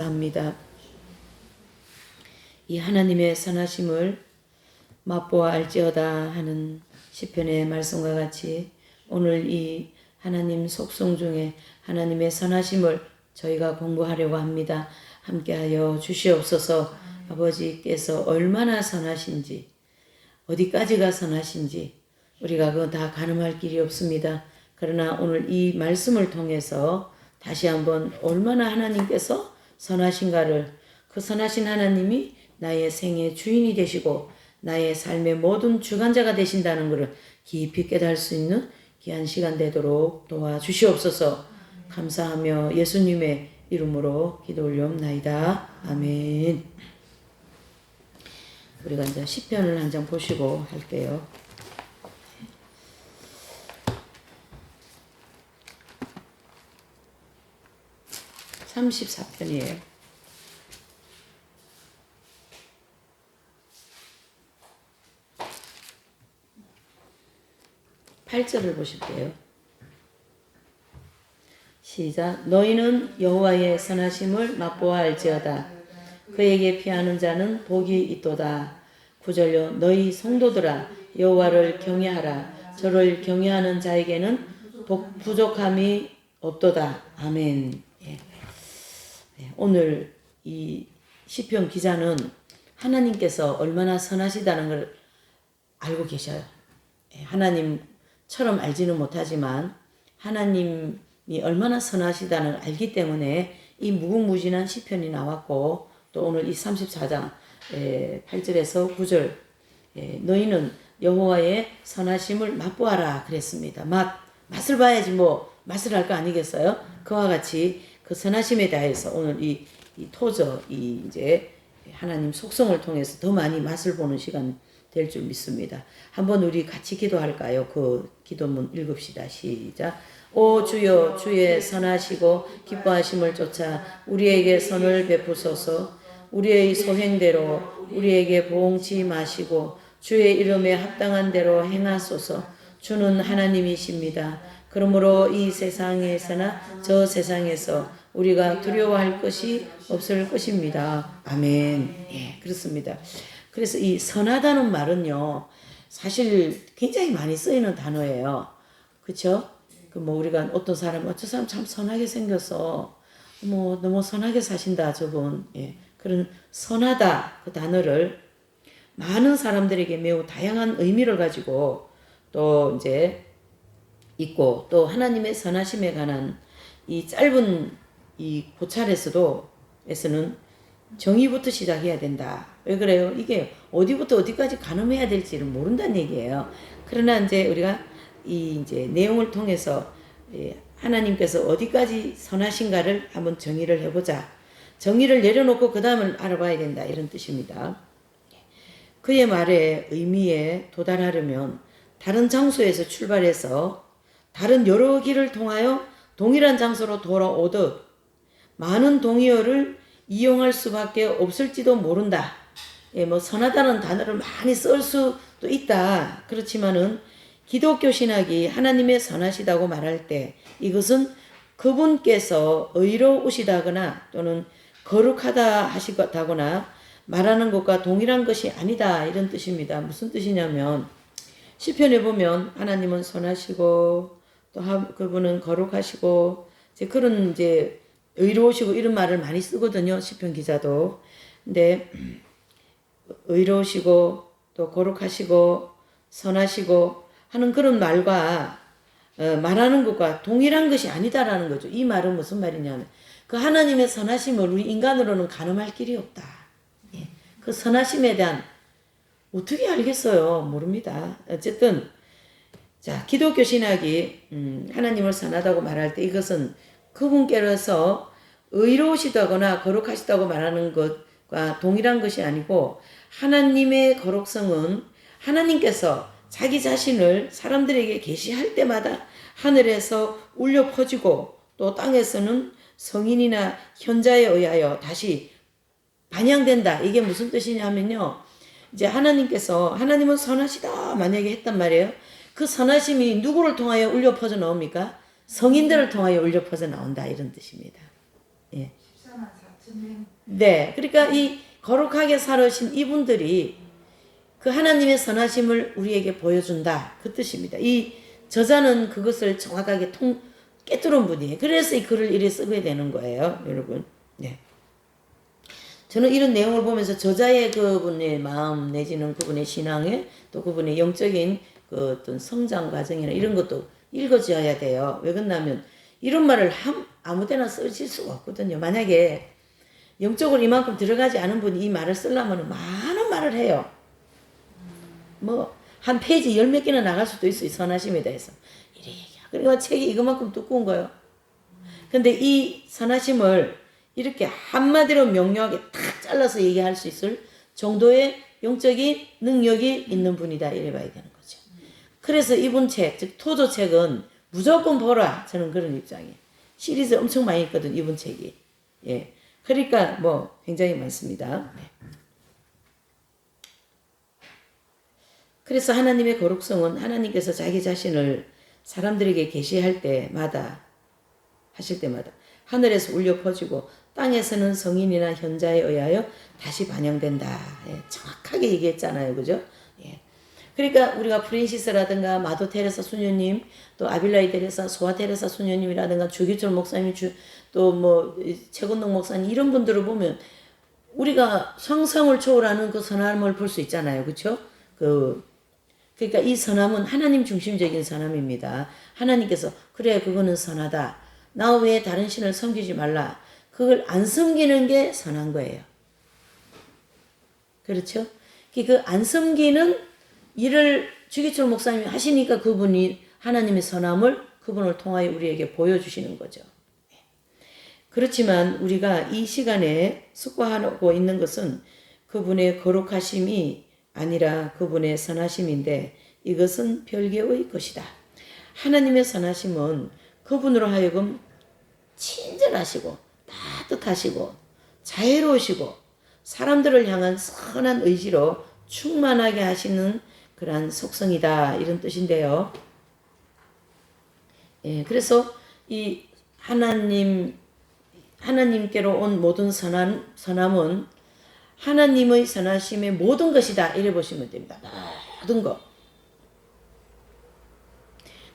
감사합니다. 이 하나님의 선하심을 맛보아 알지어다 하는 시편의 말씀과 같이 오늘 이 하나님 속성 중에 하나님의 선하심을 저희가 공부하려고 합니다. 함께하여 주시옵소서. 아버지께서 얼마나 선하신지, 어디까지가 선하신지 우리가 그건 다 가늠할 길이 없습니다. 그러나 오늘 이 말씀을 통해서 다시 한번 얼마나 하나님께서 선하신가를, 그 선하신 하나님이 나의 생의 주인이 되시고 나의 삶의 모든 주관자가 되신다는 것을 깊이 깨달을 수 있는 귀한 시간 되도록 도와주시옵소서. 감사하며 예수님의 이름으로 기도 올려옵나이다. 아멘. 우리가 이제 시편을 한 장 보시고 할게요. 34편이에요. 8절을 보실게요. 시작. 너희는 여호와의 선하심을 맛보아 알지어다. 그에게 피하는 자는 복이 있도다. 9절로 너희 성도들아 여호와를 경외하라. 저를 경외하는 자에게는 부족함이 없도다. 아멘. 예. 오늘 이 시편 기자는 하나님께서 얼마나 선하시다는 걸 알고 계셔요. 하나님처럼 알지는 못하지만 하나님이 얼마나 선하시다는 걸 알기 때문에 이 무궁무진한 시편이 나왔고, 또 오늘 이 34장 8절에서 9절 너희는 여호와의 선하심을 맛보아라 그랬습니다. 맛을 봐야지 뭐 맛을 할 거 아니겠어요? 그와 같이 그 선하심에 대해서 오늘 이 토저 이제 하나님 속성을 통해서 더 많이 맛을 보는 시간 될 줄 믿습니다. 한번 우리 같이 기도할까요? 그 기도문 읽읍시다. 시작. 오 주여, 주의 선하시고 기뻐하심을 쫓아 우리에게 선을 베푸소서. 우리의 소행대로 우리에게 보응치 마시고 주의 이름에 합당한 대로 행하소서. 주는 하나님이십니다. 그러므로 이 세상에서나 저 세상에서 우리가 두려워할 것이 없을 것입니다. 아멘. 예, 그렇습니다. 그래서 이 선하다는 말은요, 사실 굉장히 많이 쓰이는 단어예요. 그렇죠? 그 뭐 우리가 어떤 사람 참 선하게 생겼어. 뭐 너무 선하게 사신다 저분. 예, 그런 선하다 그 단어를 많은 사람들에게 매우 다양한 의미를 가지고 또 이제 있고, 또 하나님의 선하심에 관한 이 짧은 이 고찰에서는 정의부터 시작해야 된다. 왜 그래요? 이게 어디부터 어디까지 가늠해야 될지를 모른다는 얘기예요. 그러나 이제 우리가 이 이제 내용을 통해서 하나님께서 어디까지 선하신가를 한번 정의를 해보자. 정의를 내려놓고 그 다음을 알아봐야 된다. 이런 뜻입니다. 그의 말의 의미에 도달하려면 다른 장소에서 출발해서 다른 여러 길을 통하여 동일한 장소로 돌아오듯 많은 동의어를 이용할 수밖에 없을지도 모른다. 뭐 선하다는 단어를 많이 쓸 수도 있다. 그렇지만은 기독교 신학이 하나님의 선하시다고 말할 때 이것은 그분께서 의로우시다거나 또는 거룩하다 하시다거나 말하는 것과 동일한 것이 아니다. 이런 뜻입니다. 무슨 뜻이냐면 시편에 보면 하나님은 선하시고 또 그분은 거룩하시고 이제 그런 이제 의로우시고 이런 말을 많이 쓰거든요. 시편 기자도. 근데 의로우시고 또 거룩하시고 선하시고 하는 그런 말과 말하는 것과 동일한 것이 아니다라는 거죠. 이 말은 무슨 말이냐면 그 하나님의 선하심을 우리 인간으로는 가늠할 길이 없다. 예. 그 선하심에 대한 어떻게 알겠어요? 모릅니다. 어쨌든 자, 기독교 신학이 하나님을 선하다고 말할 때 이것은 그분께서 의로우시다거나 거룩하시다고 말하는 것과 동일한 것이 아니고, 하나님의 거룩성은 하나님께서 자기 자신을 사람들에게 계시할 때마다 하늘에서 울려 퍼지고 또 땅에서는 성인이나 현자에 의하여 다시 반영된다. 이게 무슨 뜻이냐면요, 이제 하나님은 선하시다 만약에 했단 말이에요. 그 선하심이 누구를 통하여 울려 퍼져 나옵니까? 성인들을 통하여 울려 퍼져 나온다. 이런 뜻입니다. 예. 네, 그러니까 이 거룩하게 살으신 이분들이 그 하나님의 선하심을 우리에게 보여준다. 그 뜻입니다. 이 저자는 그것을 정확하게 깨뚫은 분이에요. 그래서 이 글을 이리 쓰게 되는 거예요, 여러분. 네. 저는 이런 내용을 보면서 저자의 그분의 마음 내지는 그분의 신앙에 또 그분의 영적인 그 어떤 성장 과정이나 이런 것도 읽어줘야 돼요. 왜 그러냐면 이런 말을 아무데나 쓰실 수가 없거든요. 만약에 영적으로 이만큼 들어가지 않은 분이 이 말을 쓰려면 많은 말을 해요. 뭐 한 페이지 열 몇 개나 나갈 수도 있어요. 선하심에 대해서. 이래 얘기하고. 그러니까 책이 이거만큼 두꺼운 거예요. 근데 이 선하심을 이렇게 한마디로 명료하게 탁 잘라서 얘기할 수 있을 정도의 영적인 능력이 있는 분이다. 이래 봐야 되는 거죠. 그래서 이분 책, 즉 토조 책은 무조건 보라. 저는 그런 입장이에요. 시리즈 엄청 많이 있거든, 이분 책이. 예. 그러니까 뭐 굉장히 많습니다. 네. 그래서 하나님의 거룩성은 하나님께서 자기 자신을 사람들에게 계시할 때마다 하실 때마다 하늘에서 울려 퍼지고 땅에서는 성인이나 현자에 의하여 다시 반영된다. 예, 정확하게 얘기했잖아요. 그죠? 예. 그러니까 우리가 프린시스라든가 마도 테레사 수녀님, 또 아빌라이 테레사, 소아 테레사 수녀님이라든가 주기철 목사님, 또 뭐 최건동 목사님 이런 분들을 보면 우리가 상상을 초월하는 그 선함을 볼 수 있잖아요. 그렇죠? 그러니까 이 선함은 하나님 중심적인 선함입니다. 하나님께서 그래 그거는 선하다. 나 외에 다른 신을 섬기지 말라. 그걸 안 섬기는 게 선한 거예요. 그렇죠? 그 안 섬기는 일을 주기철 목사님이 하시니까 그분이 하나님의 선함을 그분을 통하여 우리에게 보여주시는 거죠. 그렇지만 우리가 이 시간에 숙고하고 있는 것은 그분의 거룩하심이 아니라 그분의 선하심인데 이것은 별개의 것이다. 하나님의 선하심은 그분으로 하여금 친절하시고 따뜻하시고 자애로우시고 사람들을 향한 선한 의지로 충만하게 하시는 그러한 속성이다. 이런 뜻인데요. 예, 그래서 이 하나님께로 온 모든 선함은 하나님의 선하심의 모든 것이다. 이래 보시면 됩니다. 모든 것.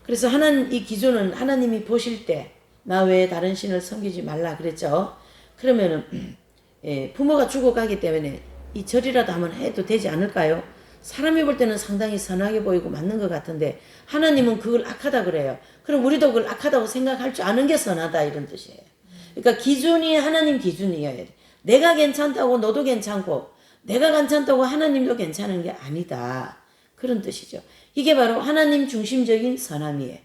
그래서 이 기준은 하나님이 보실 때 나 외에 다른 신을 섬기지 말라 그랬죠. 그러면은 부모가 죽어가기 때문에 이 절이라도 한번 해도 되지 않을까요? 사람이 볼 때는 상당히 선하게 보이고 맞는 것 같은데 하나님은 그걸 악하다 그래요. 그럼 우리도 그걸 악하다고 생각할 줄 아는 게 선하다 이런 뜻이에요. 그러니까 기준이 하나님 기준이어야 돼. 내가 괜찮다고 너도 괜찮고 내가 괜찮다고 하나님도 괜찮은 게 아니다. 그런 뜻이죠. 이게 바로 하나님 중심적인 선함이에요.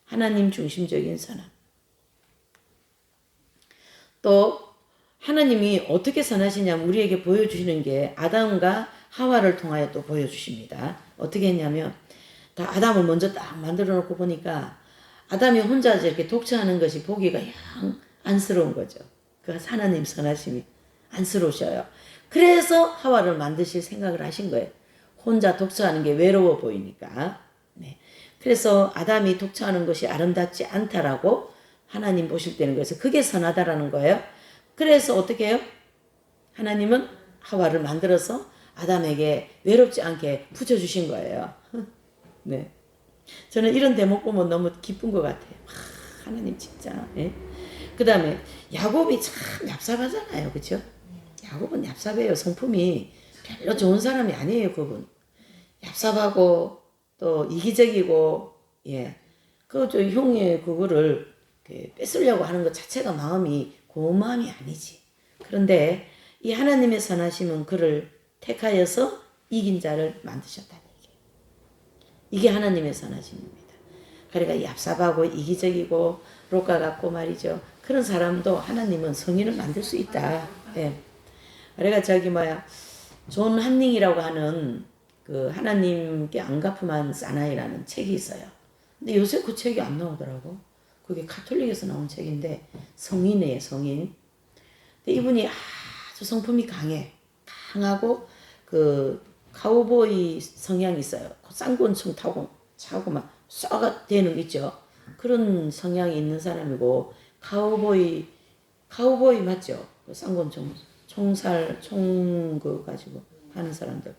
하나님 중심적인 선함. 또 하나님이 어떻게 선하시냐면 우리에게 보여주시는 게 아담과 하와를 통하여 또 보여주십니다. 어떻게 했냐면 아담을 먼저 딱 만들어 놓고 보니까 아담이 혼자 이렇게 독처하는 것이 보기가 영 안쓰러운 거죠. 그 하나님 선하심이 안쓰러우셔요. 그래서 하와를 만드실 생각을 하신 거예요. 혼자 독처하는 게 외로워 보이니까. 네. 그래서 아담이 독처하는 것이 아름답지 않다라고 하나님 보실 때는 그래서 그게 선하다라는 거예요. 그래서 어떻게 해요? 하나님은 하와를 만들어서 아담에게 외롭지 않게 붙여주신 거예요. 네. 저는 이런 대목 보면 너무 기쁜 것 같아요. 하나님 진짜. 예? 그 다음에 야곱이 참 얍삽하잖아요. 그렇죠? 야곱은 얍삽해요. 성품이 별로 좋은 사람이 아니에요. 그분. 얍삽하고 또 이기적이고 예. 저 형의 그거를 뺏으려고 하는 것 자체가 마음이 고운 마음이 아니지. 그런데 이 하나님의 선하심은 그를 택하여서 이긴 자를 만드셨다는 얘기예요. 이게 하나님의 선하심입니다. 그러니까 얍삽하고 이기적이고 로까 같고 말이죠. 그런 사람도 하나님은 성인을 만들 수 있다. 예. 그러니까 존 한닝이라고 하는 그 하나님께 안 갚음한 사나이라는 책이 있어요. 근데 요새 그 책이 안 나오더라고. 그게 카톨릭에서 나온 책인데 성인이에요. 성인. 근데 이분이 아주 성품이 강하고 그 카우보이 성향이 있어요. 쌍권총 차고 막 쏘가 되는 거 있죠. 그런 성향이 있는 사람이고 카우보이 맞죠? 그 쌍권총 총살 총 그 가지고 하는 사람들.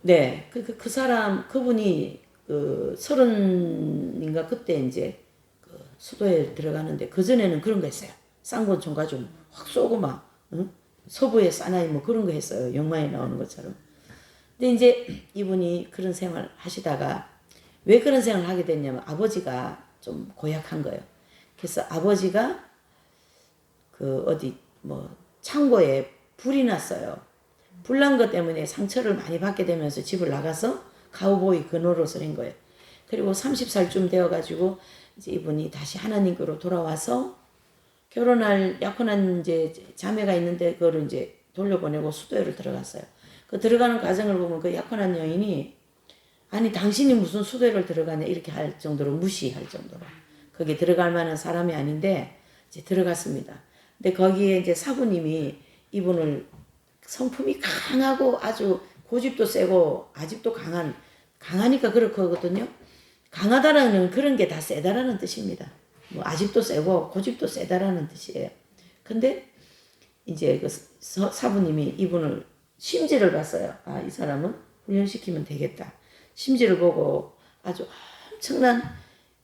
네, 그 사람 그분이 그 30인가 그때 이제 그 수도에 들어가는데 그 전에는 그런 거 했어요. 쌍권총 가지고 확 쏘고 막 응? 서부의 사나이 뭐 그런 거 했어요. 영화에 나오는 것처럼. 근데 이제 이분이 그런 생활 하시다가 왜 그런 생활을 하게 됐냐면 아버지가 좀 고약한 거예요. 그래서 아버지가 그 어디 뭐 창고에 불이 났어요. 불난 것 때문에 상처를 많이 받게 되면서 집을 나가서 가우보이 그 노릇을 한 거예요. 그리고 30살쯤 되어가지고 이제 이분이 다시 하나님께로 돌아와서 결혼할 약혼한 이제 자매가 있는데 그거를 이제 돌려보내고 수도회를 들어갔어요. 그 들어가는 과정을 보면 그 약혼한 여인이 아니 당신이 무슨 수도회를 들어가냐 이렇게 할 정도로 무시할 정도로 거기 들어갈 만한 사람이 아닌데 이제 들어갔습니다. 근데 거기에 이제 사부님이 이분을 성품이 강하고 아주 고집도 세고 아집도 강하니까 그렇거든요. 강하다라는 그런 게 다 세다라는 뜻입니다. 뭐 아집도 세고 고집도 세다라는 뜻이에요. 근데 이제 그 사부님이 이분을 심지를 봤어요. 아, 이 사람은 훈련시키면 되겠다. 심지를 보고 아주 엄청난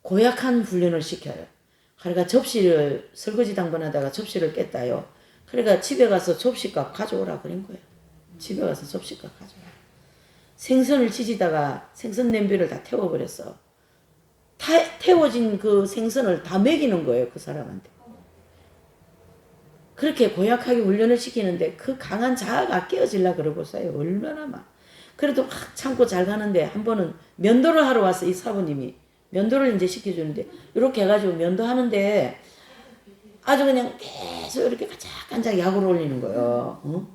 고약한 훈련을 시켜요. 그러니까 접시를 설거지 당번하다가 접시를 깼다요. 그러니까 집에 가서 접시값 가져오라 그런 거예요. 집에 가서 접시값 가져오라. 생선을 지지다가 생선 냄비를 다 태워버렸어. 태워진 그 생선을 다 먹이는 거예요. 그 사람한테. 그렇게 고약하게 훈련을 시키는데 그 강한 자아가 깨어질라 그러고서요. 얼마나 막. 그래도 막 참고 잘 가는데 한 번은 면도를 하러 왔어. 이 사부님이. 면도를 이제 시켜주는데 이렇게 해가지고 면도하는데 아주 그냥 계속 이렇게 간짝간짝 약을 올리는 거예요. 응?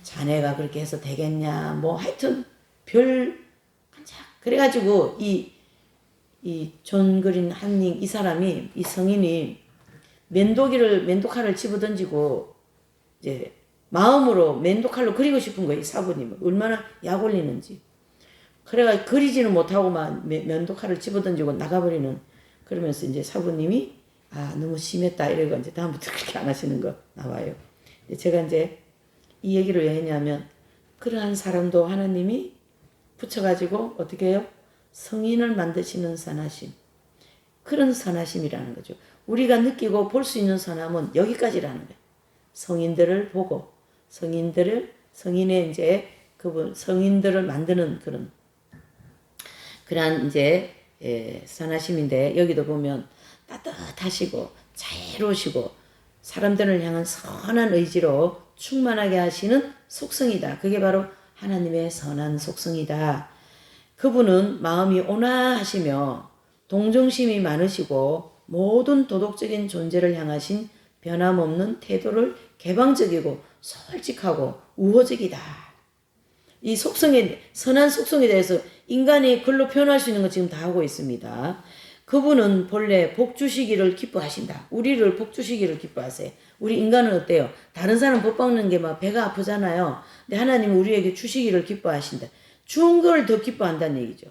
자네가 그렇게 해서 되겠냐. 뭐 하여튼 별 간짝. 그래가지고 이 존 그린 한닝 이 사람이 이 성인이 면도칼을 집어던지고 이제 마음으로 면도칼로 그리고 싶은 거예요. 이 사부님은 얼마나 약 올리는지. 그래가 그리지는 못하고만 면도칼을 집어던지고 나가버리는. 그러면서 이제 사부님이 아 너무 심했다 이러고 이제 다음부터 그렇게 안 하시는 거 나와요. 제가 이제 이 얘기를 왜 했냐면 그러한 사람도 하나님이 붙여가지고 어떻게 해요? 성인을 만드시는 선하심. 그런 선하심이라는 거죠. 우리가 느끼고 볼 수 있는 선함은 여기까지라는 거예요. 성인들을 보고 성인의 이제 그분 성인들을 만드는 그러한 이제 선하심인데 여기도 보면 따뜻하시고 자애로우시고 사람들을 향한 선한 의지로 충만하게 하시는 속성이다. 그게 바로 하나님의 선한 속성이다. 그분은 마음이 온화하시며 동정심이 많으시고 모든 도덕적인 존재를 향하신 변함없는 태도를 개방적이고 솔직하고 우호적이다. 이 속성에 선한 속성에 대해서 인간이 글로 표현할 수 있는 거 지금 다 하고 있습니다. 그분은 본래 복 주시기를 기뻐하신다. 우리를 복 주시기를 기뻐하세요. 우리 인간은 어때요? 다른 사람 복 받는 게 막 배가 아프잖아요. 근데 하나님은 우리에게 주시기를 기뻐하신다. 주은 걸 더 기뻐한다는 얘기죠.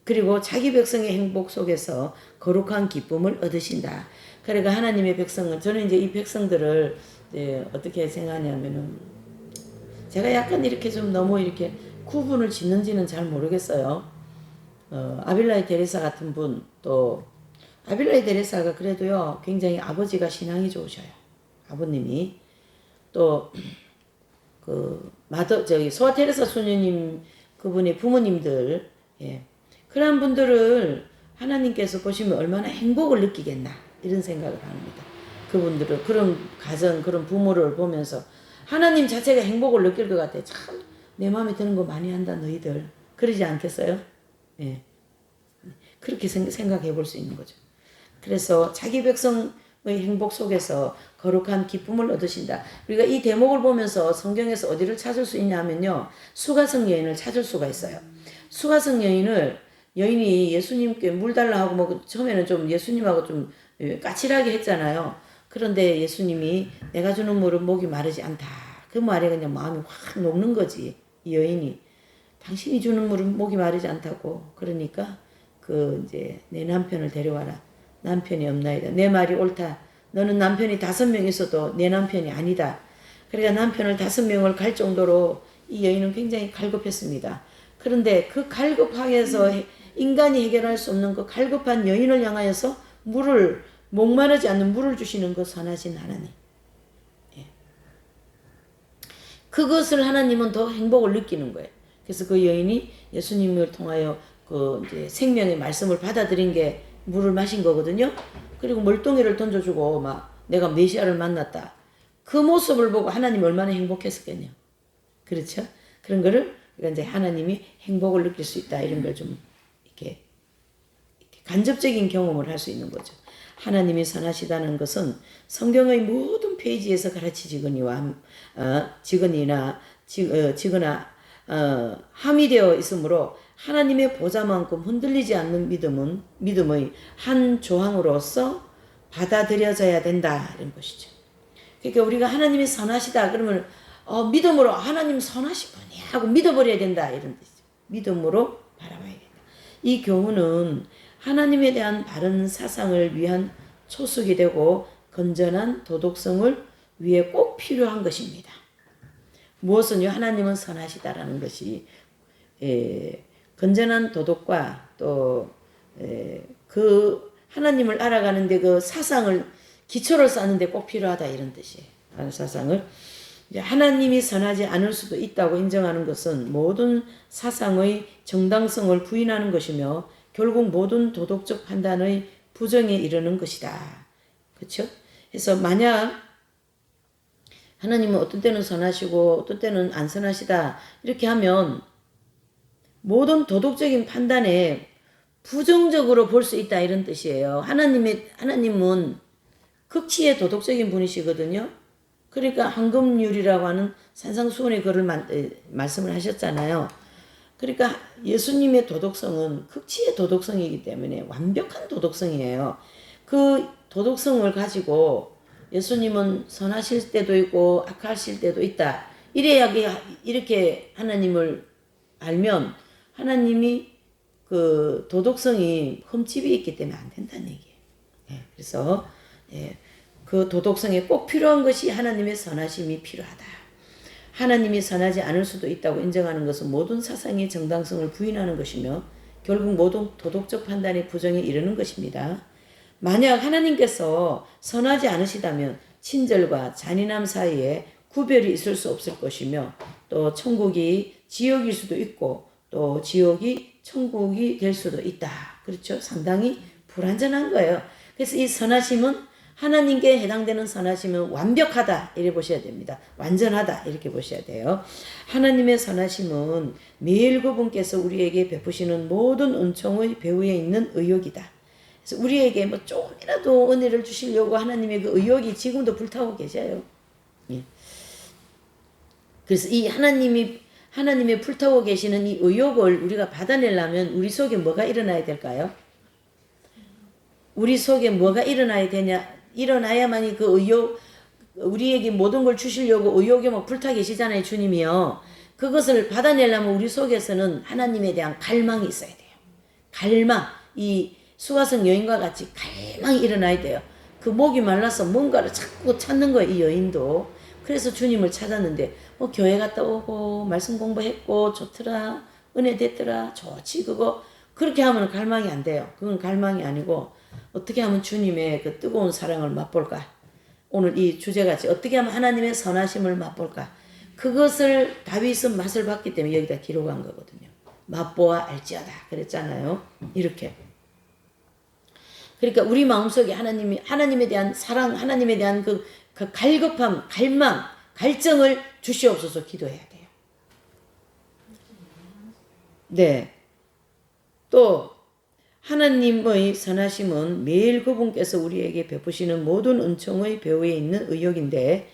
그리고 자기 백성의 행복 속에서 거룩한 기쁨을 얻으신다. 그러니까 하나님의 백성은 저는 이제 이 백성들을 어떻게 생각하냐면은 제가 약간 이렇게 좀 너무 이렇게 구분을 짓는지는 잘 모르겠어요. 아빌라이 데레사 같은 분, 또 아빌라이 데레사가 그래도요 굉장히 아버지가 신앙이 좋으셔요. 아버님이 또 그 소아 테레사 소녀님 그분의 부모님들 그런 분들을 하나님께서 보시면 얼마나 행복을 느끼겠나 이런 생각을 합니다. 그분들은 그런 가정 그런 부모를 보면서 하나님 자체가 행복을 느낄 것 같아요. 참 내 마음에 드는 거 많이 한다 너희들 그러지 않겠어요? 예. 그렇게 생각해 볼 수 있는 거죠. 그래서 자기 백성의 행복 속에서 거룩한 기쁨을 얻으신다. 우리가 이 대목을 보면서 성경에서 어디를 찾을 수 있냐면요. 수가성 여인을 찾을 수가 있어요. 수가성 여인이 예수님께 물 달라 하고 뭐 처음에는 좀 예수님하고 좀 까칠하게 했잖아요. 그런데 예수님이 내가 주는 물은 목이 마르지 않다. 그 말에 그냥 마음이 확 녹는 거지. 이 여인이 당신이 주는 물은 목이 마르지 않다고. 그러니까 이제 내 남편을 데려와라. 남편이 없나이다. 내 말이 옳다. 너는 남편이 5명 있어도 내 남편이 아니다. 그러니까 남편을 5명을 갈 정도로 이 여인은 굉장히 갈급했습니다. 그런데 그 갈급하게서 인간이 해결할 수 없는 그 갈급한 여인을 향하여서 목마르지 않는 물을 주시는 그 선하신 하나님. 예. 그것을 하나님은 더 행복을 느끼는 거예요. 그래서 그 여인이 예수님을 통하여 그 이제 생명의 말씀을 받아들인 게 물을 마신 거거든요. 그리고 멀뚱이를 던져주고 막 내가 메시아를 만났다. 그 모습을 보고 하나님이 얼마나 행복했었겠냐. 그렇죠? 그런 거를 이제 하나님이 행복을 느낄 수 있다. 이런 걸 좀 이렇게 간접적인 경험을 할 수 있는 거죠. 하나님이 선하시다는 것은 성경의 모든 페이지에서 가르치지거니와 지거나 함이 되어 있으므로 하나님의 보좌만큼 흔들리지 않는 믿음의 한 조항으로서 받아들여져야 된다 이런 것이죠. 그러니까 우리가 하나님이 선하시다 그러면 믿음으로 하나님 선하신 분이야 하고 믿어버려야 된다 이런 뜻이죠. 믿음으로 바라봐야 된다. 이 교훈은 하나님에 대한 바른 사상을 위한 초석이 되고 건전한 도덕성을 위해 꼭 필요한 것입니다. 무엇은요? 하나님은 선하시다라는 것이 건전한 도덕과 또 그 하나님을 알아가는데 그 사상을 기초를 쌓는데 꼭 필요하다 이런 뜻이에요. 사상을 하나님이 선하지 않을 수도 있다고 인정하는 것은 모든 사상의 정당성을 부인하는 것이며 결국 모든 도덕적 판단의 부정에 이르는 것이다. 그렇죠? 그래서 만약 하나님은 어떤 때는 선하시고 어떤 때는 안 선하시다 이렇게 하면 모든 도덕적인 판단에 부정적으로 볼 수 있다 이런 뜻이에요. 하나님은 극치의 도덕적인 분이시거든요. 그러니까 황금률이라고 하는 산상수훈의 글을 말씀을 하셨잖아요. 그러니까 예수님의 도덕성은 극치의 도덕성이기 때문에 완벽한 도덕성이에요. 그 도덕성을 가지고 예수님은 선하실 때도 있고 악하실 때도 있다. 이렇게 하나님을 알면 하나님이 그 도덕성이 흠집이 있기 때문에 안 된다는 얘기예요. 그래서 그 도덕성에 꼭 필요한 것이 하나님의 선하심이 필요하다. 하나님이 선하지 않을 수도 있다고 인정하는 것은 모든 사상의 정당성을 부인하는 것이며 결국 모든 도덕적 판단의 부정에 이르는 것입니다. 만약 하나님께서 선하지 않으시다면 친절과 잔인함 사이에 구별이 있을 수 없을 것이며 또 천국이 지옥일 수도 있고 또 지옥이 천국이 될 수도 있다. 그렇죠? 상당히 불완전한 거예요. 그래서 이 선하심은 하나님께 해당되는 선하심은 완벽하다 이렇게 보셔야 됩니다. 완전하다 이렇게 보셔야 돼요. 하나님의 선하심은 매일 그분께서 우리에게 베푸시는 모든 은총의 배후에 있는 의욕이다. 그래서 우리에게 뭐 조금이라도 은혜를 주시려고 하나님의 그 의욕이 지금도 불타고 계셔요. 예. 그래서 이 하나님의 불타고 계시는 이 의욕을 우리가 받아내려면 우리 속에 뭐가 일어나야 될까요? 우리 속에 뭐가 일어나야만이 그 의욕, 우리에게 모든 걸 주시려고 의욕에 뭐 불타 계시잖아요, 주님이요. 그것을 받아내려면 우리 속에서는 하나님에 대한 갈망이 있어야 돼요. 갈망, 이 수가성 여인과 같이 갈망이 일어나야 돼요. 그 목이 말라서 뭔가를 자꾸 찾는 거예요, 이 여인도. 그래서 주님을 찾았는데 뭐 교회 갔다 오고 말씀 공부했고 좋더라, 은혜 됐더라, 좋지 그거. 그렇게 하면 갈망이 안 돼요. 그건 갈망이 아니고 어떻게 하면 주님의 그 뜨거운 사랑을 맛볼까? 오늘 이 주제같이 어떻게 하면 하나님의 선하심을 맛볼까? 그것을 다윗은 맛을 봤기 때문에 여기다 기록한 거거든요. 맛보아 알지어다 그랬잖아요. 이렇게. 그러니까 우리 마음속에 하나님에 대한 사랑, 하나님에 대한 그 갈급함, 갈망, 갈증을 주시옵소서 기도해야 돼요. 네. 또 하나님의 선하심은 매일 그분께서 우리에게 베푸시는 모든 은총의 배후에 있는 의욕인데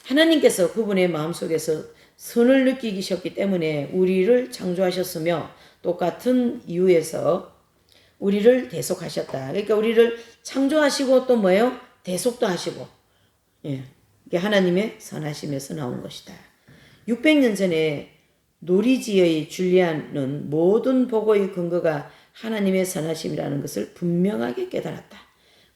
하나님께서 그분의 마음속에서 선을 느끼셨기 때문에 우리를 창조하셨으며 똑같은 이유에서 우리를 대속하셨다. 그러니까 우리를 창조하시고 또 뭐예요? 대속도 하시고. 예. 이게 하나님의 선하심에서 나온 것이다. 600년 전에 노리지의 줄리안은 모든 복의 근거가 하나님의 선하심이라는 것을 분명하게 깨달았다.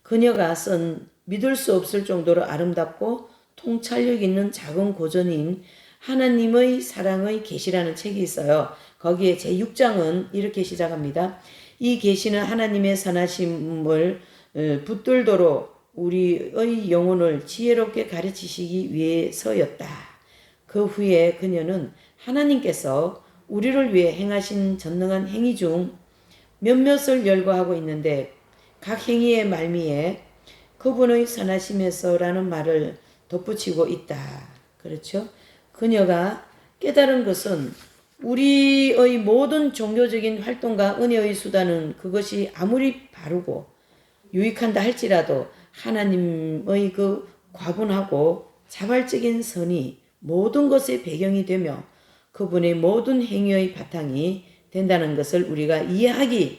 그녀가 쓴 믿을 수 없을 정도로 아름답고 통찰력 있는 작은 고전인 하나님의 사랑의 계시라는 책이 있어요. 거기에 제6장은 이렇게 시작합니다. 이 계시는 하나님의 선하심을 붙들도록 우리의 영혼을 지혜롭게 가르치시기 위해서였다. 그 후에 그녀는 하나님께서 우리를 위해 행하신 전능한 행위 중 몇몇을 열거하고 있는데 각 행위의 말미에 그분의 선하심에서라는 말을 덧붙이고 있다. 그렇죠? 그녀가 깨달은 것은 우리의 모든 종교적인 활동과 은혜의 수단은 그것이 아무리 바르고 유익한다 할지라도 하나님의 그 과분하고 자발적인 선이 모든 것의 배경이 되며 그분의 모든 행위의 바탕이 된다는 것을 우리가 이해하게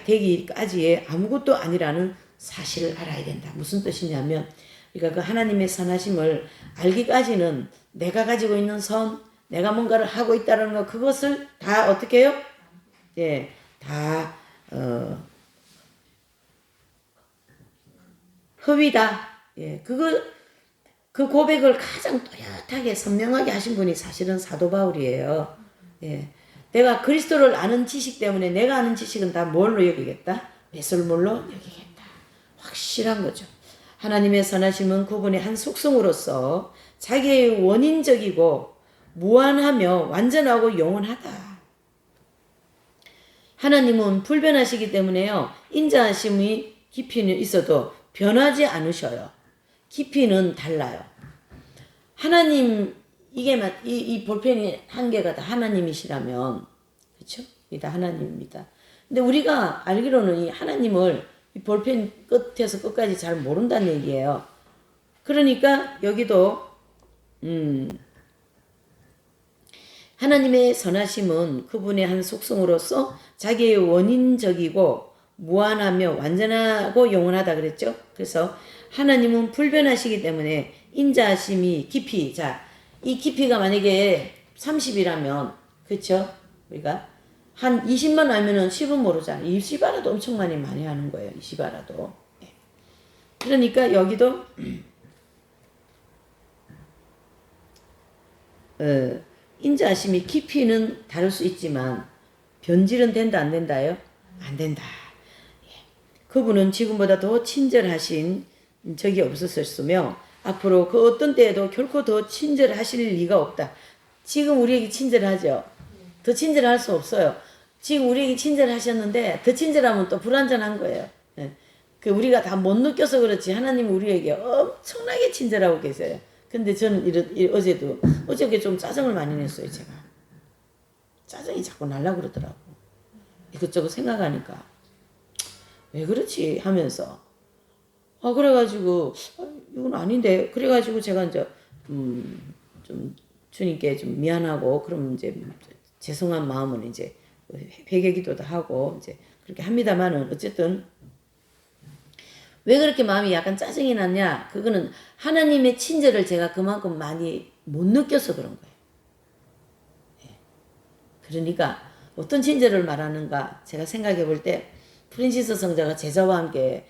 되기까지의 아무것도 아니라는 사실을 알아야 된다. 무슨 뜻이냐면 그러니까 그 하나님의 선하심을 알기까지는 내가 가지고 있는 선, 내가 뭔가를 하고 있다는 거 그것을 다 어떻게 해요? 예, 다 허위다. 예, 그 고백을 가장 또렷하게 선명하게 하신 분이 사실은 사도 바울이에요. 예, 내가 그리스도를 아는 지식 때문에 내가 아는 지식은 다 뭘로 여기겠다? 배설물로 여기겠다. 확실한 거죠. 하나님의 선하심은 그분의 한 속성으로서 자기의 원인적이고 무한하며 완전하고 영원하다. 하나님은 불변하시기 때문에요. 인자하심이 깊이는 있어도 변하지 않으셔요. 깊이는 달라요. 하나님 이 볼펜이 한 개가 다 하나님이시라면 그렇죠? 이게 다 하나님입니다. 근데 우리가 알기로는 이 하나님을 이 볼펜 끝에서 끝까지 잘 모른다는 얘기예요. 그러니까 여기도 하나님의 선하심은 그분의 한 속성으로서 자기의 원인적이고 무한하며 완전하고 영원하다 그랬죠. 그래서 하나님은 불변하시기 때문에 인자하심이 깊이, 자, 이 깊이가 만약에 30이라면 그렇죠? 우리가 한 20만 알면은 10은 모르잖아. 20알아도 엄청 많이 하는 거예요. 20알아도. 그러니까 여기도 인자하심이 깊이는 다를 수 있지만 변질은 된다 안 된다요? 안 된다. 그분은 지금보다 더 친절하신 적이 없었으며 앞으로 그 어떤 때에도 결코 더 친절하실 리가 없다. 지금 우리에게 친절하죠. 더 친절할 수 없어요. 지금 우리에게 친절하셨는데 더 친절하면 또 불완전한 거예요. 그 우리가 다 못 느껴서 그렇지 하나님은 우리에게 엄청나게 친절하고 계세요. 근데 저는 어저께 좀 짜증을 많이 냈어요. 제가 짜증이 자꾸 날라 그러더라고. 이것저것 생각하니까 왜 그렇지 하면서 그래가지고 이건 아닌데 그래가지고 제가 이제 좀 주님께 좀 미안하고 그럼 이제 죄송한 마음은 이제 회개기도도 하고 이제 그렇게 합니다만은 어쨌든 왜 그렇게 마음이 약간 짜증이 났냐? 그거는 하나님의 친절을 제가 그만큼 많이 못 느껴서 그런 거예요. 그러니까 어떤 친절을 말하는가 제가 생각해 볼 때 프란시스 성자가 제자와 함께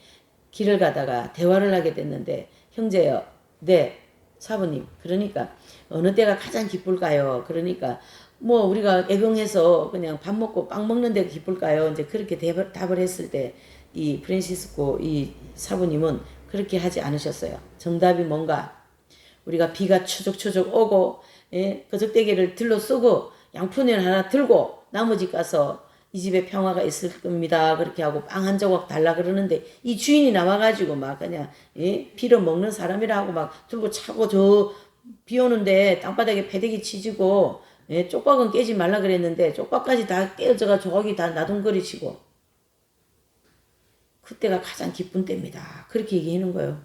길을 가다가 대화를 하게 됐는데 형제요, 네, 사부님, 그러니까 어느 때가 가장 기쁠까요? 그러니까 뭐 우리가 애경해서 그냥 밥 먹고 빵 먹는 데가 기쁠까요? 이제 그렇게 답을 했을 때 이 프란시스코 이 사부님은 그렇게 하지 않으셨어요. 정답이 뭔가 우리가 비가 추적추적 오고 거적대기를 들러 쓰고 양푼을 하나 들고 나머지 가서 이 집에 평화가 있을 겁니다. 그렇게 하고 빵 한 조각 달라 그러는데 이 주인이 나와가지고 막 그냥 빌어 먹는 사람이라고 막 들고 차고 저 비 오는데 땅바닥에 패대기 치지고 쪽박은 깨지 말라 그랬는데 쪽박까지 다 깨어져가 조각이 다 나동거리시고 그때가 가장 기쁜 때입니다. 그렇게 얘기하는 거예요.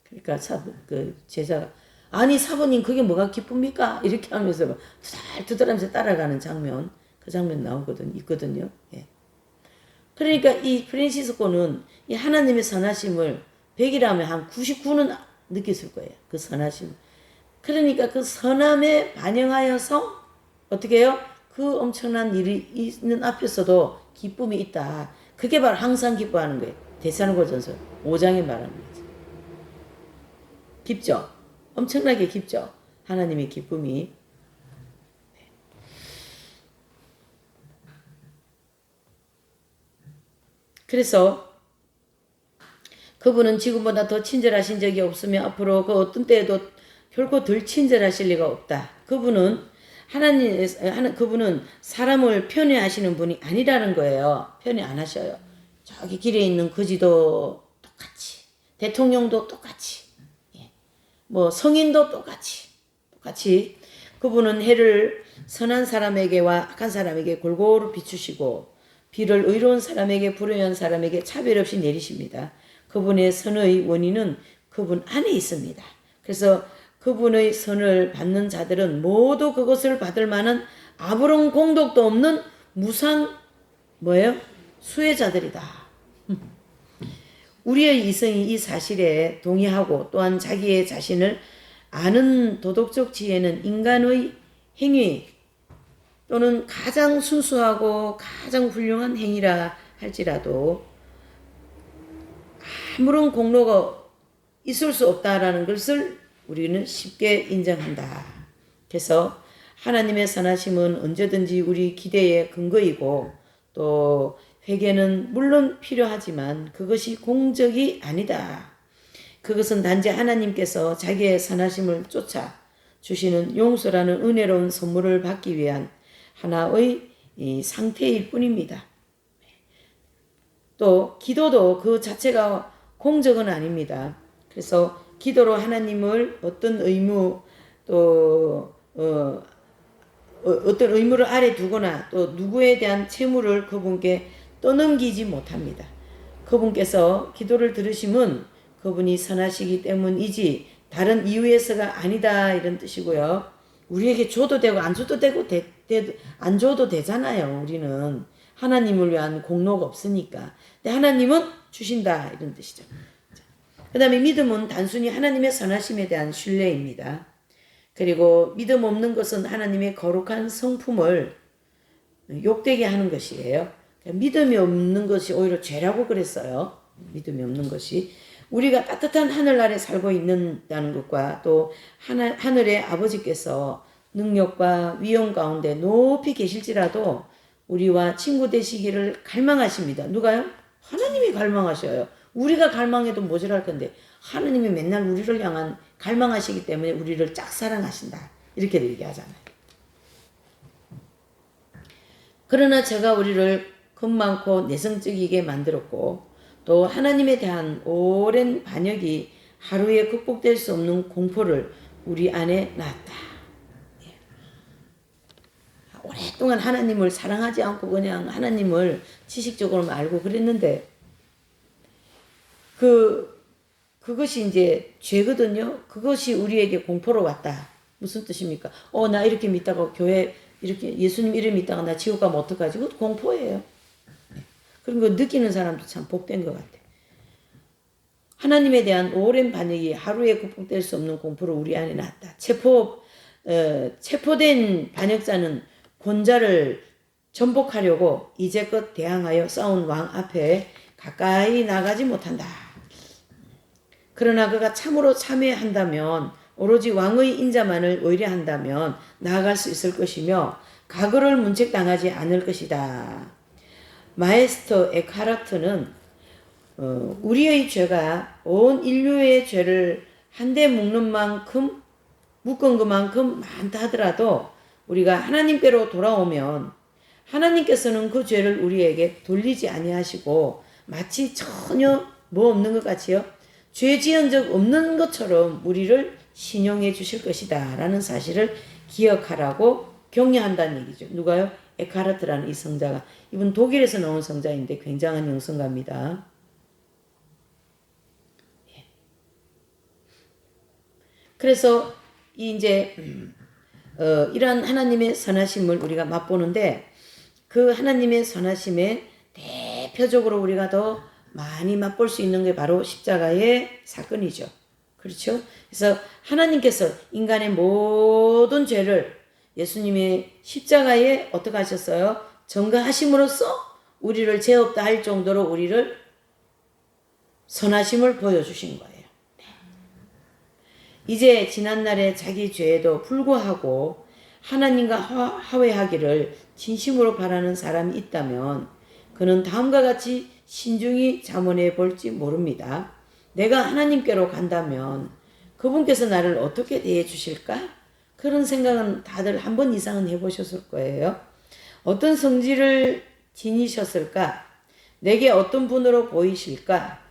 그러니까 그 제자가 아니 사부님 그게 뭐가 기쁩니까? 이렇게 하면서 두달두달하면서 따라가는 장면 그 장면 있거든요. 예. 그러니까 이 프란시스코는 이 하나님의 선하심을 100이라면 한 99는 느꼈을 거예요. 그 선하심. 그러니까 그 선함에 반영하여서 어떻게 해요? 그 엄청난 일이 있는 앞에서도 기쁨이 있다. 그게 바로 항상 기뻐하는 거예요. 데살로니가전서 5장에 말하는 거죠. 깊죠? 엄청나게 깊죠? 하나님의 기쁨이. 그래서 그분은 지금보다 더 친절하신 적이 없으며 앞으로 그 어떤 때에도 결코 덜 친절하실 리가 없다. 그분은 그분은 사람을 편애하시는 분이 아니라는 거예요. 편애 안 하셔요. 저기 길에 있는 거지도 똑같이, 대통령도 똑같이, 뭐 성인도 똑같이 그분은 해를 선한 사람에게와 악한 사람에게 골고루 비추시고 비를 의로운 사람에게 불의한 사람에게 차별 없이 내리십니다. 그분의 선의 원인은 그분 안에 있습니다. 그래서 그분의 선을 받는 자들은 모두 그것을 받을 만한 아무런 공덕도 없는 무상 수혜자들이다. 우리의 이성이 이 사실에 동의하고 또한 자기의 자신을 아는 도덕적 지혜는 인간의 행위 또는 가장 순수하고 가장 훌륭한 행위라 할지라도 아무런 공로가 있을 수 없다라는 것을 우리는 쉽게 인정한다. 그래서 하나님의 선하심은 언제든지 우리 기대의 근거이고 또 회개는 물론 필요하지만 그것이 공적이 아니다. 그것은 단지 하나님께서 자기의 선하심을 쫓아 주시는 용서라는 은혜로운 선물을 받기 위한 하나의 상태일 뿐입니다. 또 기도도 그 자체가 공적은 아닙니다. 그래서 기도로 하나님을 어떤 의무 또 어떤 의무를 아래 두거나 또 누구에 대한 채무를 그분께 떠넘기지 못합니다. 그분께서 기도를 들으심은 그분이 선하시기 때문이지 다른 이유에서가 아니다 이런 뜻이고요. 우리에게 줘도 되고 안 줘도 되고 안 줘도 되잖아요. 우리는 하나님을 위한 공로가 없으니까. 근데 하나님은 주신다 이런 뜻이죠. 그 다음에 믿음은 단순히 하나님의 선하심에 대한 신뢰입니다. 그리고 믿음 없는 것은 하나님의 거룩한 성품을 욕되게 하는 것이에요. 믿음이 없는 것이 오히려 죄라고 그랬어요. 믿음이 없는 것이. 우리가 따뜻한 하늘 아래 살고 있는다는 것과 또 하늘의 아버지께서 능력과 위엄 가운데 높이 계실지라도 우리와 친구 되시기를 갈망하십니다. 누가요? 하나님이 갈망하셔요. 우리가 갈망해도 모자랄 건데 하나님이 맨날 우리를 향한 갈망하시기 때문에 우리를 짝사랑하신다. 이렇게 얘기하잖아요. 그러나 제가 우리를 겁많고 내성적이게 만들었고 또 하나님에 대한 오랜 반역이 하루에 극복될 수 없는 공포를 우리 안에 낳았다. 오랫동안 하나님을 사랑하지 않고 그냥 하나님을 지식적으로만 알고 그랬는데 그것이 이제 죄거든요. 그것이 우리에게 공포로 왔다. 무슨 뜻입니까? 나 이렇게 믿다가 교회 이렇게 예수님 이름 믿다가 나 지옥 가면 어떡하지? 그것도 공포예요. 그런 거 느끼는 사람도 참 복된 것 같아. 하나님에 대한 오랜 반역이 하루에 극복될 수 없는 공포를 우리 안에 낳았다. 체포된 반역자는 권자를 전복하려고 이제껏 대항하여 싸운 왕 앞에 가까이 나가지 못한다. 그러나 그가 참으로 참회한다면 오로지 왕의 인자만을 의뢰한다면 나아갈 수 있을 것이며 과거를 문책당하지 않을 것이다. 마에스터 에카르트는 우리의 죄가 온 인류의 죄를 한데 묶은 그만큼 많다 하더라도 우리가 하나님께로 돌아오면 하나님께서는 그 죄를 우리에게 돌리지 아니하시고 마치 전혀 뭐 없는 것 같이요. 죄 지은 적 없는 것처럼 우리를 신용해 주실 것이다 라는 사실을 기억하라고 격려한다는 얘기죠. 누가요? 에카르트라는 이 성자가. 이분 독일에서 나온 성자인데 굉장한 영성가입니다. 그래서 이제 이러한 하나님의 선하심을 우리가 맛보는데 그 하나님의 선하심에 대표적으로 우리가 더 많이 맛볼 수 있는 게 바로 십자가의 사건이죠. 그렇죠? 그래서 하나님께서 인간의 모든 죄를 예수님의 십자가에 어떻게 하셨어요? 전가하심으로써 우리를 죄 없다 할 정도로 우리를 선하심을 보여주신 거예요. 이제 지난날의 자기 죄에도 불구하고 하나님과 화해하기를 진심으로 바라는 사람이 있다면 그는 다음과 같이 신중히 자문해 볼지 모릅니다. 내가 하나님께로 간다면 그분께서 나를 어떻게 대해 주실까? 그런 생각은 다들 한 번 이상은 해보셨을 거예요. 어떤 성질을 지니셨을까? 내게 어떤 분으로 보이실까?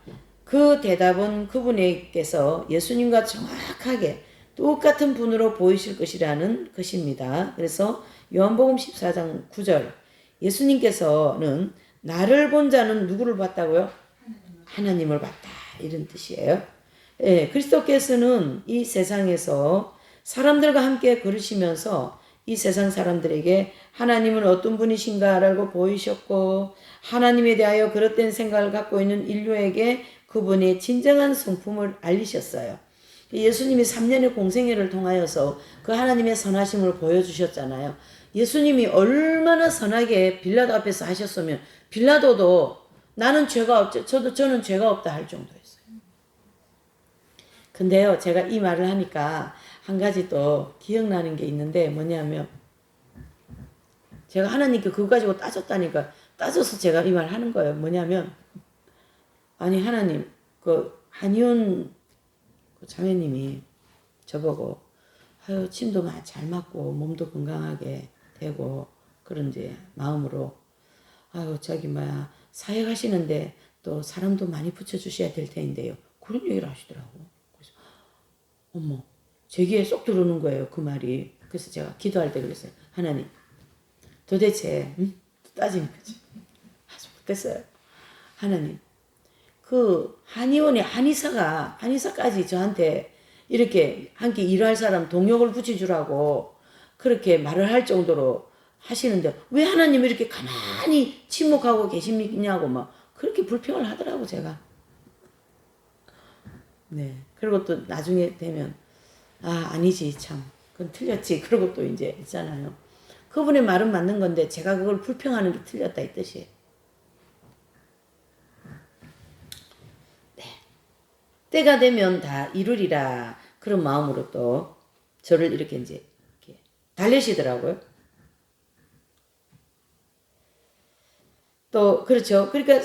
그 대답은 그분께서 예수님과 정확하게 똑같은 분으로 보이실 것이라는 것입니다. 그래서 요한복음 14장 9절 예수님께서는 나를 본 자는 누구를 봤다고요? 하나님을 봤다. 이런 뜻이에요. 예, 그리스도께서는 이 세상에서 사람들과 함께 걸으시면서 이 세상 사람들에게 하나님은 어떤 분이신가라고 보이셨고 하나님에 대하여 그릇된 생각을 갖고 있는 인류에게 그분의 진정한 성품을 알리셨어요. 예수님이 3년의 공생애를 통하여서 그 하나님의 선하심을 보여주셨잖아요. 예수님이 얼마나 선하게 빌라도 앞에서 하셨으면 빌라도도 나는 죄가 없죠. 저는 죄가 없다 할 정도였어요. 근데요, 제가 이 말을 하니까 한 가지 또 기억나는 게 있는데 뭐냐면 제가 하나님께 그거 가지고 따졌다니까 따져서 제가 이 말 하는 거예요. 뭐냐면 아니 하나님 그 한의원 그 자매님이 저보고 아유 침도 잘 맞고 몸도 건강하게 되고 그런지 마음으로 아유 저기 뭐야 사역하시는데 또 사람도 많이 붙여주셔야 될 텐데요. 그런 얘기를 하시더라고. 그래서 어머 제 귀에 쏙 들어오는 거예요. 그 말이. 그래서 제가 기도할 때 그랬어요. 하나님 도대체 따지는 거지. 아주 못됐어요. 하나님 그 한의원의 한의사까지 저한테 이렇게 함께 일할 사람 동역을 붙여주라고 그렇게 말을 할 정도로 하시는데 왜 하나님 이렇게 가만히 침묵하고 계시냐고 막 그렇게 불평을 하더라고 제가. 네. 그리고 또 나중에 되면 아니지 참 그건 틀렸지. 그러고 또 이제 있잖아요. 그분의 말은 맞는 건데 제가 그걸 불평하는 게 틀렸다 이 뜻이에요. 네. 때가 되면 다 이루리라 그런 마음으로 또 저를 이렇게 이제 이렇게 달래시더라고요. 또 그렇죠. 그러니까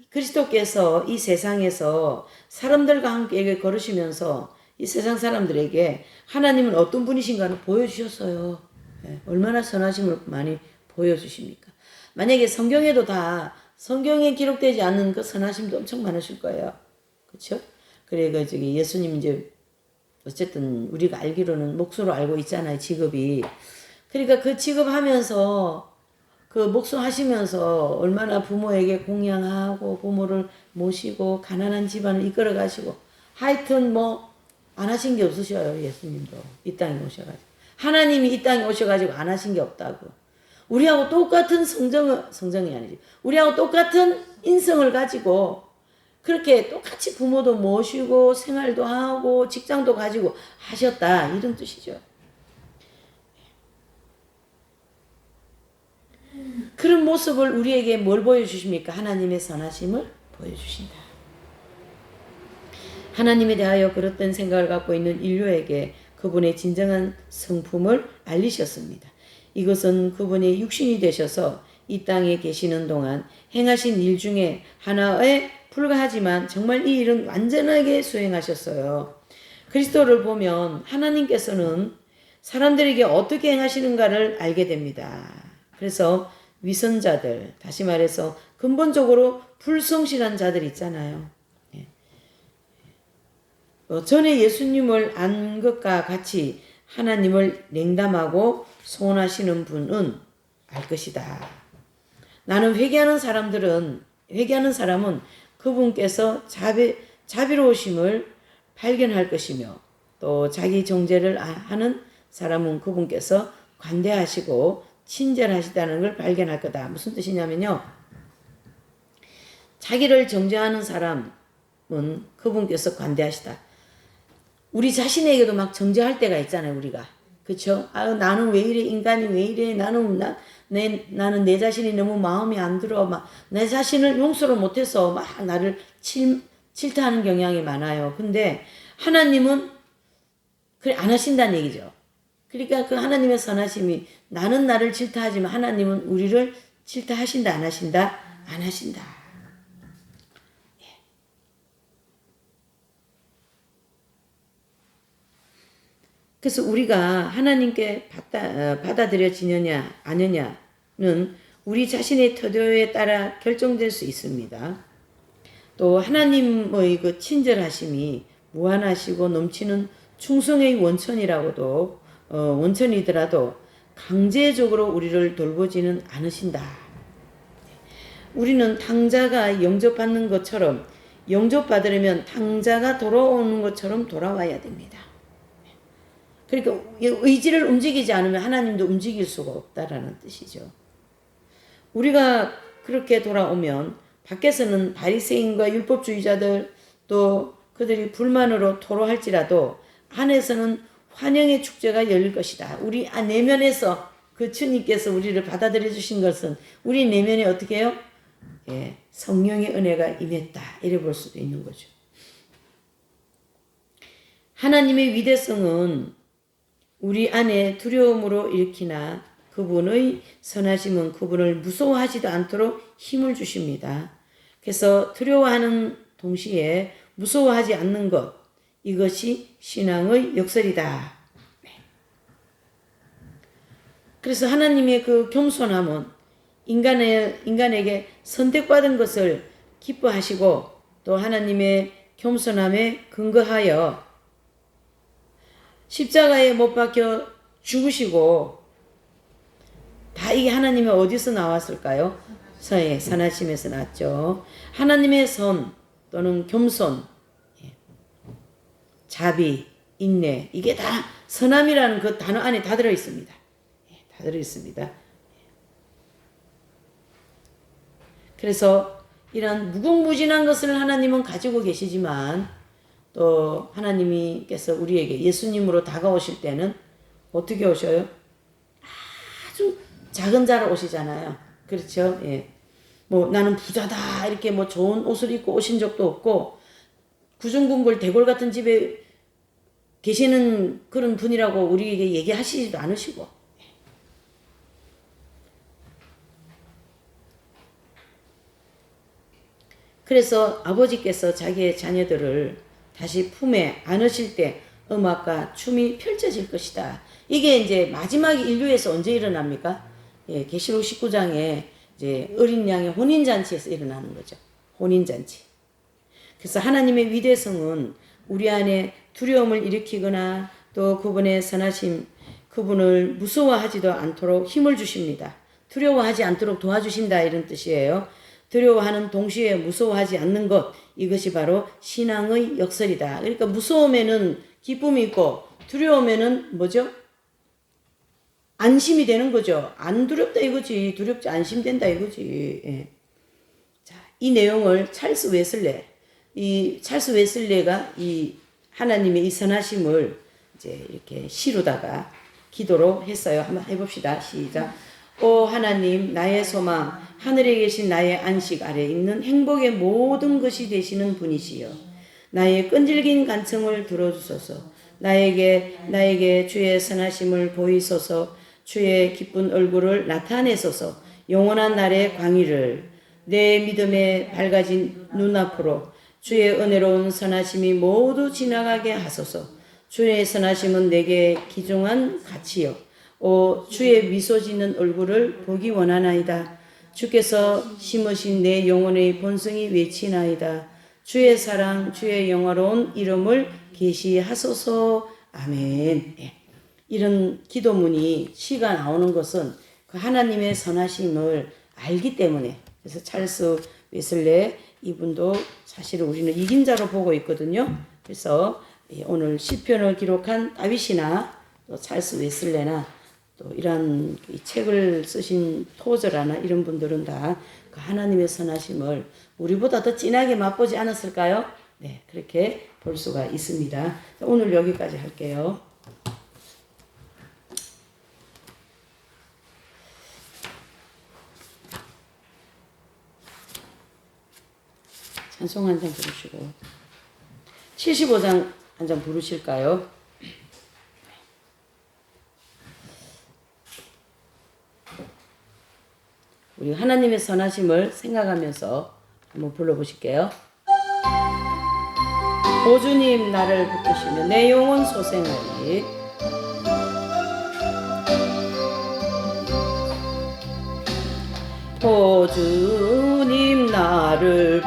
그리스도께서 이 세상에서 사람들과 함께 걸으시면서 이 세상 사람들에게 하나님은 어떤 분이신가를 보여주셨어요. 네, 얼마나 선하심을 많이 보여주십니까? 만약에 성경에도 다 성경에 기록되지 않는 그 선하심도 엄청 많으실 거예요. 그렇죠? 그래 그 저기 예수님 이제 어쨌든 우리가 알기로는 몫으로 알고 있잖아요. 직업이. 그러니까 그 직업하면서 그 목수하시면서 얼마나 부모에게 공양하고 부모를 모시고 가난한 집안을 이끌어 가시고 하여튼 뭐 안 하신 게 없으셔요. 예수님도 이 땅에 오셔가지고 하나님이 이 땅에 오셔가지고 안 하신 게 없다고. 우리하고 똑같은 성정이 아니지 우리하고 똑같은 인성을 가지고 그렇게 똑같이 부모도 모시고 생활도 하고 직장도 가지고 하셨다 이런 뜻이죠. 그런 모습을 우리에게 뭘 보여주십니까? 하나님의 선하심을 보여주신다. 하나님에 대하여 그릇된 생각을 갖고 있는 인류에게 그분의 진정한 성품을 알리셨습니다. 이것은 그분의 육신이 되셔서 이 땅에 계시는 동안 행하신 일 중에 하나에 불과하지만 정말 이 일은 완전하게 수행하셨어요. 그리스도를 보면 하나님께서는 사람들에게 어떻게 행하시는가를 알게 됩니다. 그래서 위선자들, 다시 말해서 근본적으로 불성실한 자들 있잖아요. 전에 예수님을 안 것과 같이 하나님을 냉담하고 소원하시는 분은 알 것이다. 나는 회개하는 사람은 그분께서 자비로우심을 발견할 것이며 또 자기 정죄를 하는 사람은 그분께서 관대하시고 친절하시다는 걸 발견할 거다. 무슨 뜻이냐면요. 자기를 정죄하는 사람은 그분께서 관대하시다. 우리 자신에게도 막 정죄할 때가 있잖아요, 우리가. 그쵸? 나는 왜 이래, 인간이 왜 이래, 나는 내 자신이 너무 마음에 안 들어, 막, 내 자신을 용서를 못해서 막 나를 질타하는 경향이 많아요. 근데 하나님은 그래 안 하신다는 얘기죠. 그러니까 그 하나님의 선하심이 나는 나를 질타하지만 하나님은 우리를 질타하신다 안 하신다? 안 하신다. 그래서 우리가 하나님께 받아들여지느냐 아느냐는 우리 자신의 태도에 따라 결정될 수 있습니다. 또 하나님의 그 친절하심이 무한하시고 넘치는 충성의 원천이라고도 원천이더라도 강제적으로 우리를 돌보지는 않으신다. 우리는 탕자가 영접받는 것처럼 영접받으려면 탕자가 돌아오는 것처럼 돌아와야 됩니다. 그러니까 의지를 움직이지 않으면 하나님도 움직일 수가 없다라는 뜻이죠. 우리가 그렇게 돌아오면 밖에서는 바리새인과 율법주의자들 또 그들이 불만으로 토로할지라도 안에서는 환영의 축제가 열릴 것이다. 우리 내면에서 그 주님께서 우리를 받아들여 주신 것은 우리 내면에 어떻게 해요? 예, 성령의 은혜가 임했다. 이래 볼 수도 있는 거죠. 하나님의 위대성은 우리 안에 두려움으로 일으키나 그분의 선하심은 그분을 무서워하지도 않도록 힘을 주십니다. 그래서 두려워하는 동시에 무서워하지 않는 것, 이것이 신앙의 역설이다. 그래서 하나님의 그 겸손함은 인간에게 선택받은 것을 기뻐하시고 또 하나님의 겸손함에 근거하여 십자가에 못 박혀 죽으시고 다 이게 하나님의 어디서 나왔을까요? 선하심에서 났죠. 하나님의 선 또는 겸손, 자비, 인내 이게 다 선함이라는 그 단어 안에 다 들어 있습니다. 다 들어 있습니다. 그래서 이런 무궁무진한 것을 하나님은 가지고 계시지만 또 하나님께서 우리에게 예수님으로 다가오실 때는 어떻게 오셔요? 아주 작은 자로 오시잖아요. 그렇죠? 예. 뭐 나는 부자다 이렇게 뭐 좋은 옷을 입고 오신 적도 없고 구중궁궐 대궐 같은 집에 계시는 그런 분이라고 우리에게 얘기하시지도 않으시고 그래서 아버지께서 자기의 자녀들을 다시 품에 안으실 때 음악과 춤이 펼쳐질 것이다. 이게 이제 마지막 인류에서 언제 일어납니까? 예, 계시록 19장에 이제 어린 양의 혼인잔치에서 일어나는 거죠. 혼인잔치. 그래서 하나님의 위대성은 우리 안에 두려움을 일으키거나 또 그분의 선하심, 그분을 무서워하지도 않도록 힘을 주십니다. 두려워하지 않도록 도와주신다 이런 뜻이에요. 두려워하는 동시에 무서워하지 않는 것, 이것이 바로 신앙의 역설이다. 그러니까 무서움에는 기쁨이 있고 두려움에는 뭐죠? 안심이 되는 거죠. 안 두렵다 이거지. 두렵지 안심된다 이거지. 예. 자, 이 내용을 찰스 웨슬레가 이 하나님의 이 선하심을 이제 이렇게 시로다가 기도로 했어요. 한번 해봅시다. 시작. 오 하나님 나의 소망 하늘에 계신 나의 안식 아래 있는 행복의 모든 것이 되시는 분이시여 나의 끈질긴 간청을 들어주소서 나에게 주의 선하심을 보이소서 주의 기쁜 얼굴을 나타내소서 영원한 날의 광의를 내 믿음에 밝아진 눈앞으로 주의 은혜로운 선하심이 모두 지나가게 하소서 주의 선하심은 내게 귀중한 가치요 오 주의 미소 짓는 얼굴을 보기 원하나이다. 주께서 심으신 내 영혼의 본성이 외치나이다. 주의 사랑 주의 영화로운 이름을 계시하소서. 아멘. 예. 이런 기도문이 시가 나오는 것은 그 하나님의 선하심을 알기 때문에 그래서 찰스 웨슬레 이분도 사실은 우리는 이긴 자로 보고 있거든요. 그래서 오늘 시편을 기록한 다윗이나 또 찰스 웨슬레나 또 이런 책을 쓰신 토저라나 이런 분들은 다 그 하나님의 선하심을 우리보다 더 진하게 맛보지 않았을까요? 네, 그렇게 볼 수가 있습니다. 오늘 여기까지 할게요. 찬송 한 장 부르시고 75장 한 장 부르실까요? 우리 하나님의 선하심을 생각하면서 한번 불러보실게요. 오 주님 나를 붙드시며 내 영혼 소생하리. 오 주님 나를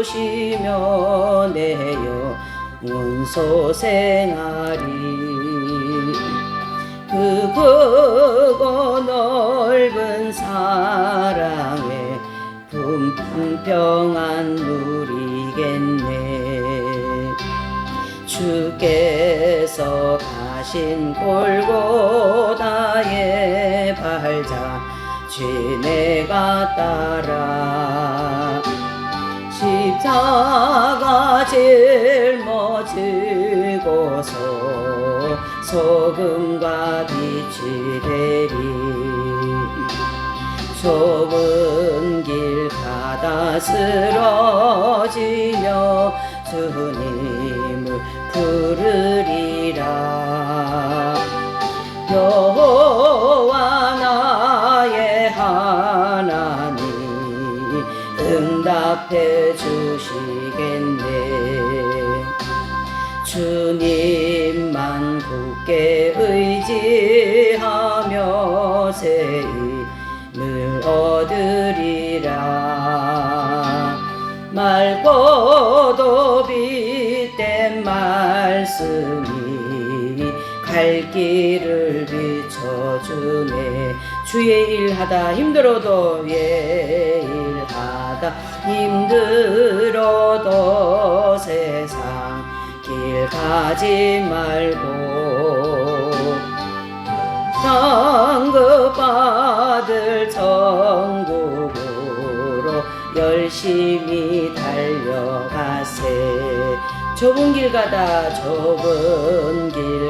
붙드시며 내 영혼 소생하리. 그 크고 넓은 사랑에 품품 평안 누리겠네. 주께서 가신 골고다의 발자 죄 내가 따라 십자가 짊어지고서 소금과 빛이 되리. 좁은 길 가다 쓰러지며 주님을 부르리라. 여호와 나의 하나님 응답해 주시겠네. 주님만 굳게 의지하며 새 힘을 얻으리라. 맑고도 빛된 말씀이 갈 길을 비춰주네. 주의 일하다 힘들어도 일하다 힘들어도 세상 길 가지 말고 상급받을 천국으로 열심히 달려가세. 좁은 길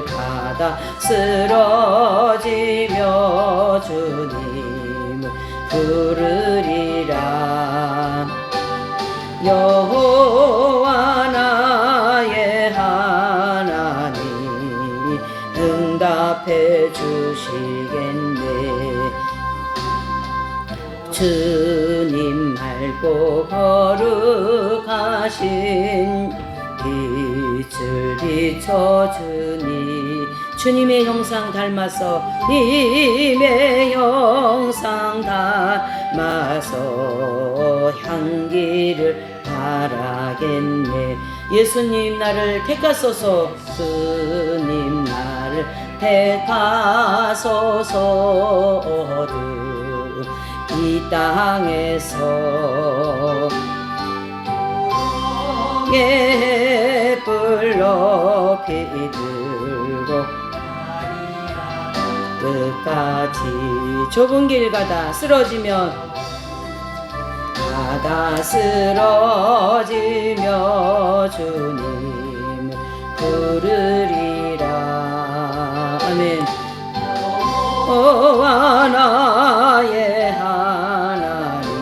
가다 쓰러지며 주님을 부르리라. 여호와 나의 하나님 응답해 주시겠네. 주님 맑고 거룩하신 빛을 비춰주니. 주님의 형상 닮아서 님의 형상 닮아서 향기를 바라겠네. 예수님 나를 택하소서. 주님 나를 택하소서. 이 땅에서 불 높이 들고 끝까지. 좁은 길 가다 쓰러지며 주님 부르리라. 아멘. 여호와 나의 하나님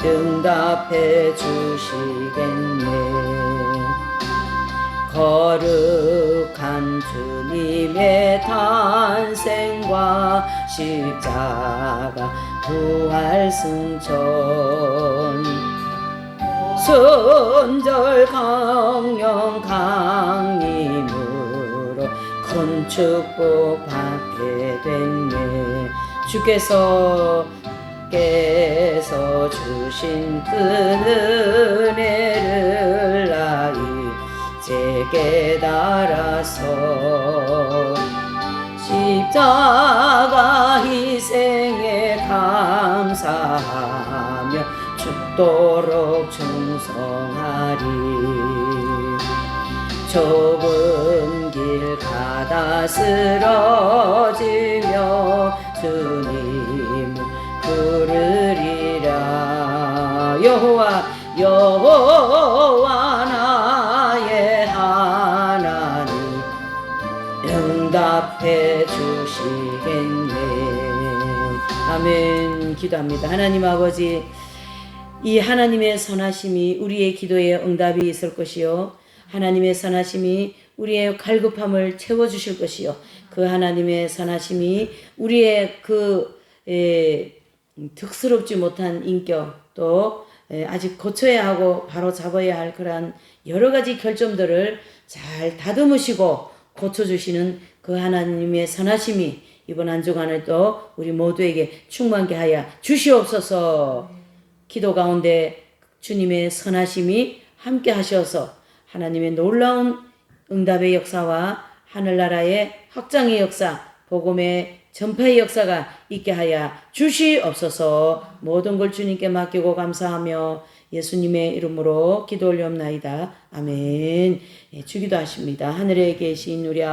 응답해 주시겠네. 거룩한 주님의 탄생과 십자가 부활 승천 순절 강령 강림으로 큰 축복 받게 됐네. 주께서 주신 그 은혜를 나 이제 깨달아서 십자가 희생에 감사하며 죽도록 충성하리. 좁은 길 가다 쓰러지며 주님을 부르리라. 여호와 나의 하나님 응답해 주시겠네. 아멘. 기도합니다. 하나님 아버지, 이 하나님의 선하심이 우리의 기도에 응답이 있을 것이요. 하나님의 선하심이 우리의 갈급함을 채워주실 것이요. 그 하나님의 선하심이 우리의 득스럽지 못한 인격 또 아직 고쳐야 하고 바로 잡아야 할 그러한 여러 가지 결점들을 잘 다듬으시고 고쳐주시는 그 하나님의 선하심이 이번 한 주간에도 우리 모두에게 충만케 하여 주시옵소서. 기도 가운데 주님의 선하심이 함께 하셔서 하나님의 놀라운 응답의 역사와 하늘나라의 확장의 역사, 복음의 전파의 역사가 있게 하여 주시옵소서. 모든 걸 주님께 맡기고 감사하며 예수님의 이름으로 기도 올리옵나이다. 아멘. 주기도 하십니다. 하늘에 계신 우리 아버지